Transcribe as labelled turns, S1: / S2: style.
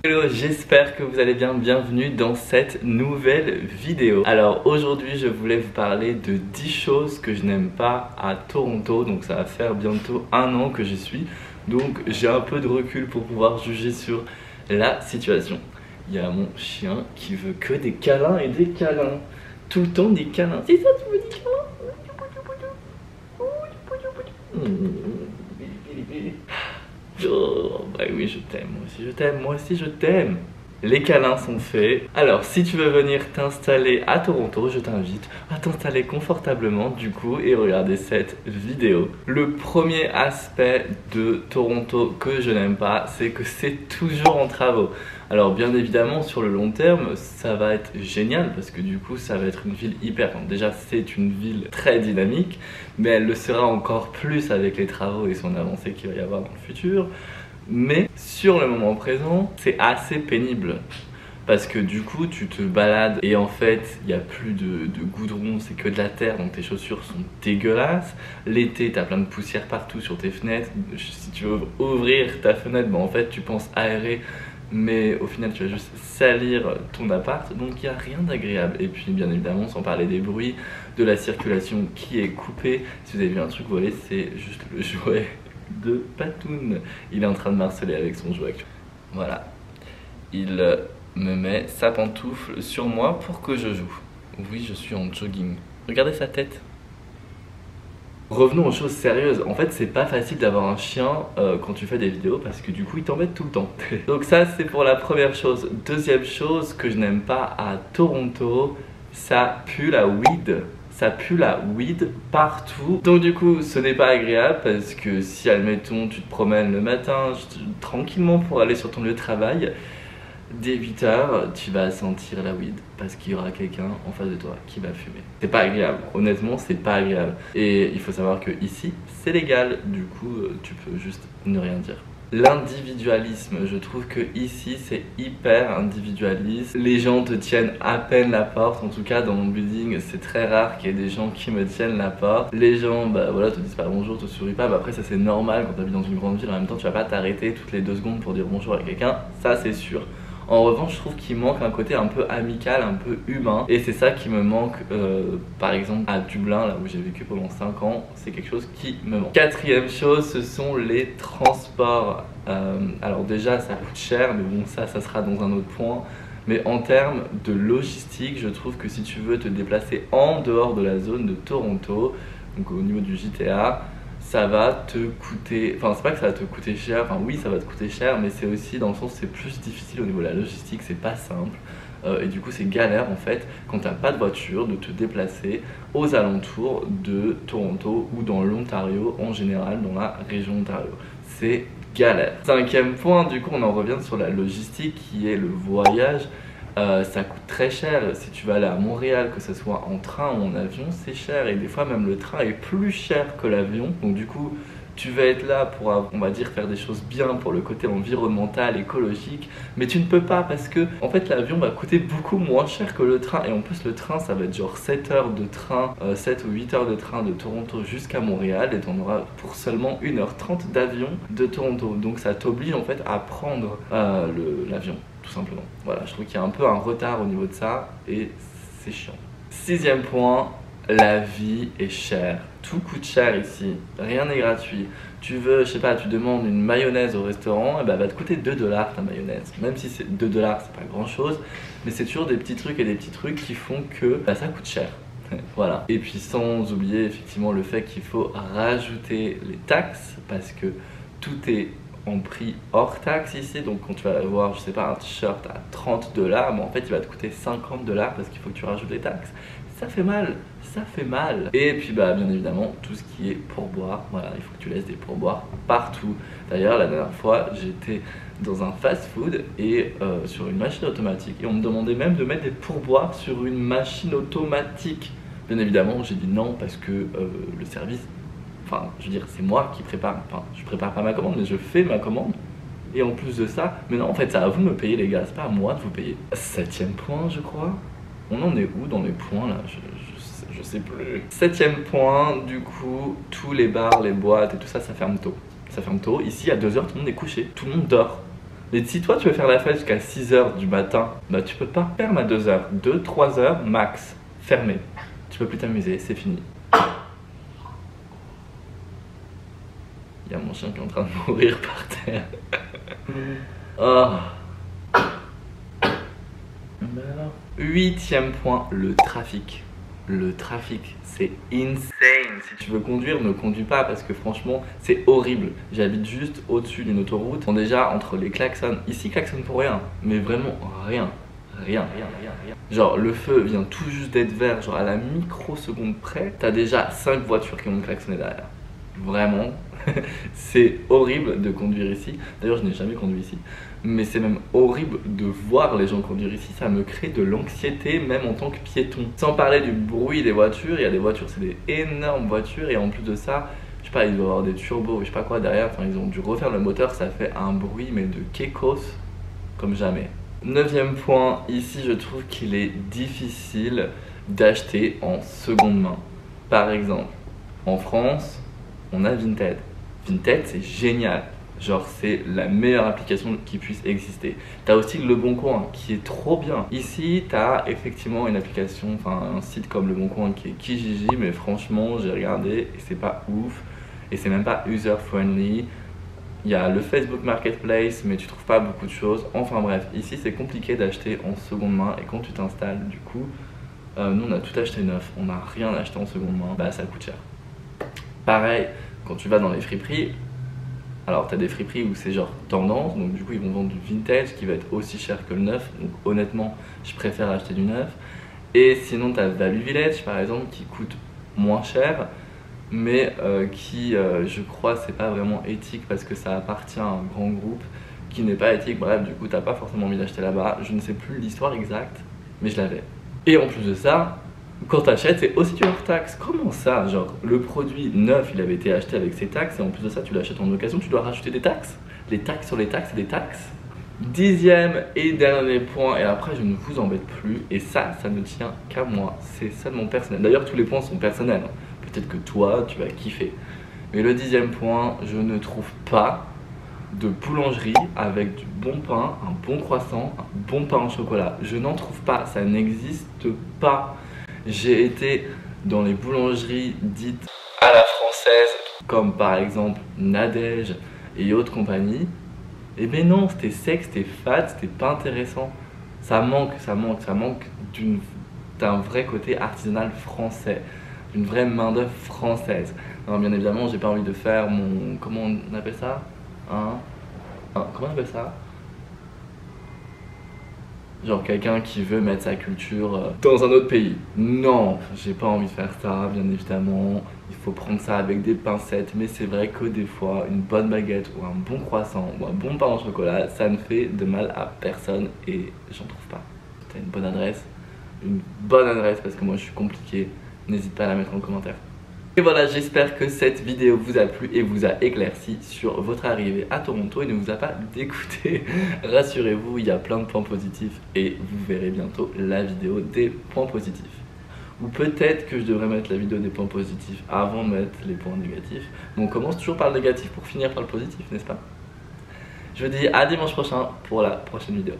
S1: Hello, j'espère que vous allez bien, bienvenue dans cette nouvelle vidéo. Alors aujourd'hui je voulais vous parler de 10 choses que je n'aime pas à Toronto. Donc ça va faire bientôt 1 an que j'y suis, donc j'ai un peu de recul pour pouvoir juger sur la situation. Il y a mon chien qui veut que des câlins et des câlins, tout le temps des câlins. C'est ça, tu veux des câlins? Oh, bah oui, je t'aime, moi aussi je t'aime, moi aussi je t'aime. Les câlins sont faits. Alors si tu veux venir t'installer à Toronto, je t'invite à t'installer confortablement du coup et regarder cette vidéo. Le premier aspect de Toronto que je n'aime pas, c'est que c'est toujours en travaux. Alors bien évidemment sur le long terme ça va être génial parce que du coup ça va être une ville hyper, déjà c'est une ville très dynamique, mais elle le sera encore plus avec les travaux et son avancée qu'il va y avoir dans le futur. Mais sur le moment présent c'est assez pénible parce que du coup tu te balades et en fait il n'y a plus de goudron, c'est que de la terre, donc tes chaussures sont dégueulasses. L'été t'as plein de poussière partout sur tes fenêtres. Si tu veux ouvrir ta fenêtre, en fait tu penses aérer, mais au final tu vas juste salir ton appart, donc il n'y a rien d'agréable. Et puis bien évidemment sans parler des bruits, de la circulation qui est coupée. Si vous avez vu un truc voler, c'est juste le jouet de Patoun. Il est en train de marceler avec son jouet actuel. Voilà, il me met sa pantoufle sur moi pour que je joue. Oui, je suis en jogging, regardez sa tête. Revenons aux choses sérieuses. En fait c'est pas facile d'avoir un chien quand tu fais des vidéos parce que du coup il t'embête tout le temps. Donc ça c'est pour la première chose. Deuxième chose que je n'aime pas à Toronto, ça pue la weed. Ça pue la weed partout. Donc du coup ce n'est pas agréable parce que si admettons tu te promènes le matin tranquillement pour aller sur ton lieu de travail, dès 8 h, tu vas sentir la weed parce qu'il y aura quelqu'un en face de toi qui va fumer. C'est pas agréable, honnêtement c'est pas agréable. Et il faut savoir que ici c'est légal, du coup tu peux juste ne rien dire. L'individualisme, je trouve que ici c'est hyper individualiste. Les gens te tiennent à peine la porte, en tout cas dans mon building c'est très rare qu'il y ait des gens qui me tiennent la porte. Les gens voilà, te disent pas bonjour, te sourient pas, après ça c'est normal quand tu habites dans une grande ville. En même temps tu vas pas t'arrêter toutes les 2 secondes pour dire bonjour à quelqu'un, ça c'est sûr. En revanche, je trouve qu'il manque un côté un peu amical, un peu humain. Et c'est ça qui me manque, par exemple, à Dublin, là où j'ai vécu pendant 5 ans. C'est quelque chose qui me manque. Quatrième chose, ce sont les transports. Alors déjà, ça coûte cher, mais bon, ça sera dans un autre point. Mais en termes de logistique, je trouve que si tu veux te déplacer en dehors de la zone de Toronto, donc au niveau du GTA, ça va te coûter, enfin c'est pas que ça va te coûter cher, enfin oui ça va te coûter cher, mais c'est aussi dans le sens c'est plus difficile au niveau de la logistique, c'est pas simple. Et du coup c'est galère en fait quand t'as pas de voiture de te déplacer aux alentours de Toronto ou dans l'Ontario en général, dans la région Ontario. C'est galère. Cinquième point, du coup on en revient sur la logistique qui est le voyage. Ça coûte très cher. Si tu vas aller à Montréal, que ce soit en train ou en avion, c'est cher. Et des fois même le train est plus cher que l'avion. Donc du coup tu vas être là pour, on va dire, faire des choses bien pour le côté environnemental, écologique, mais tu ne peux pas parce que en fait l'avion va coûter beaucoup moins cher que le train. Et en plus le train ça va être genre 7 heures de train, 7 ou 8 heures de train de Toronto jusqu'à Montréal, et tu en auras pour seulement 1 h 30 d'avion de Toronto. Donc ça t'oblige en fait à prendre l'avion, tout simplement. Voilà, je trouve qu'il y a un peu un retard au niveau de ça et c'est chiant. Sixième point, la vie est chère. Tout coûte cher ici, rien n'est gratuit. Tu veux, je sais pas, tu demandes une mayonnaise au restaurant, et bah, va te coûter 2 $ ta mayonnaise. Même si c'est 2 $, c'est pas grand chose, mais c'est toujours des petits trucs et des petits trucs qui font que ça coûte cher. Voilà. Et puis sans oublier effectivement le fait qu'il faut rajouter les taxes parce que tout est en prix hors taxe ici. Donc quand tu vas avoir, je sais pas, un t-shirt à 30 $, mais en fait il va te coûter 50 $ parce qu'il faut que tu rajoutes les taxes. Ça fait mal, ça fait mal. Et puis bien évidemment tout ce qui est pourboire, voilà, il faut que tu laisses des pourboires partout. D'ailleurs la dernière fois j'étais dans un fast food et sur une machine automatique, et on me demandait même de mettre des pourboires sur une machine automatique. Bien évidemment j'ai dit non parce que le service, enfin je veux dire c'est moi qui prépare, enfin je prépare pas ma commande mais je fais ma commande. Et en plus de ça, mais non en fait c'est à vous de me payer les gars, c'est pas à moi de vous payer. 7e point je crois. On en est où dans les points là? Je sais plus. 7e point, du coup, tous les bars, les boîtes et tout ça, ça ferme tôt. Ça ferme tôt. Ici, à 2 h, tout le monde est couché. Tout le monde dort. Et si toi tu veux faire la fête jusqu'à 6h du matin, bah tu peux pas. Ferme à 2h, 2-3h max. Fermé. Tu peux plus t'amuser, c'est fini. Il y a mon chien qui est en train de mourir par terre. Oh. 8e point, le trafic. Le trafic, c'est insane. Si tu veux conduire, ne conduis pas parce que franchement, c'est horrible. J'habite juste au-dessus d'une autoroute. Bon, déjà, entre les klaxons, ici, klaxon pour rien, mais vraiment rien. Rien. Genre, le feu vient tout juste d'être vert, genre à la microseconde près, t'as déjà 5 voitures qui vont klaxonner derrière. Vraiment, c'est horrible de conduire ici. D'ailleurs, je n'ai jamais conduit ici. Mais c'est même horrible de voir les gens conduire ici. Ça me crée de l'anxiété, même en tant que piéton. Sans parler du bruit des voitures. Il y a des voitures, c'est des énormes voitures. Et en plus de ça, je sais pas, ils doivent avoir des turbos, je sais pas quoi derrière. Enfin, ils ont dû refaire le moteur. Ça fait un bruit, mais de kekos comme jamais. 9e point, ici, je trouve qu'il est difficile d'acheter en seconde main. Par exemple, en France, on a Vinted. Vinted, c'est génial. Genre, c'est la meilleure application qui puisse exister. T'as aussi Le Bon Coin qui est trop bien. Ici, t'as effectivement une application, enfin un site comme Le Bon Coin qui est Kijiji, mais franchement, j'ai regardé et c'est pas ouf. Et c'est même pas user-friendly. Il y a le Facebook Marketplace, mais tu trouves pas beaucoup de choses. Enfin bref, ici, c'est compliqué d'acheter en seconde main. Et quand tu t'installes, du coup, nous, on a tout acheté neuf. On n'a rien acheté en seconde main. Bah, ça coûte cher. Pareil, quand tu vas dans les friperies, alors tu as des friperies où c'est genre tendance, donc du coup ils vont vendre du vintage qui va être aussi cher que le neuf, donc honnêtement je préfère acheter du neuf. Et sinon tu as Value Village par exemple qui coûte moins cher, mais qui je crois c'est pas vraiment éthique parce que ça appartient à un grand groupe qui n'est pas éthique. Bref, du coup t'as pas forcément envie d'acheter là-bas, je ne sais plus l'histoire exacte, mais je l'avais. Et en plus de ça, quand t'achètes, c'est aussi du hors-taxe. Comment ça? Genre, le produit neuf, il avait été acheté avec ses taxes, et en plus de ça, tu l'achètes en occasion, tu dois rajouter des taxes. Les taxes sur les taxes et des taxes. 10e et dernier point, et après je ne vous embête plus, et ça ne tient qu'à moi, c'est seulement personnel. D'ailleurs, tous les points sont personnels. Peut-être que toi, tu vas kiffer. Mais le 10e point, je ne trouve pas de boulangerie avec du bon pain, un bon croissant, un bon pain au chocolat. Je n'en trouve pas, ça n'existe pas. J'ai été dans les boulangeries dites à la française, comme par exemple Nadège et autres compagnies. Et ben non, c'était sec, c'était fade, c'était pas intéressant. Ça manque d'un vrai côté artisanal français, d'une vraie main d'œuvre française. Non, bien évidemment, j'ai pas envie de faire mon... Comment on appelle ça? Comment on appelle ça? Genre quelqu'un qui veut mettre sa culture dans un autre pays. Non, j'ai pas envie de faire ça, bien évidemment. Il faut prendre ça avec des pincettes. Mais c'est vrai que des fois, une bonne baguette ou un bon croissant ou un bon pain au chocolat, ça ne fait de mal à personne et j'en trouve pas. T'as une bonne adresse parce que moi je suis compliqué. N'hésite pas à la mettre en commentaire. Et voilà, j'espère que cette vidéo vous a plu et vous a éclairci sur votre arrivée à Toronto et ne vous a pas dégoûté. Rassurez-vous, il y a plein de points positifs et vous verrez bientôt la vidéo des points positifs. Ou peut-être que je devrais mettre la vidéo des points positifs avant de mettre les points négatifs. Mais on commence toujours par le négatif pour finir par le positif, n'est-ce pas? Je vous dis à dimanche prochain pour la prochaine vidéo.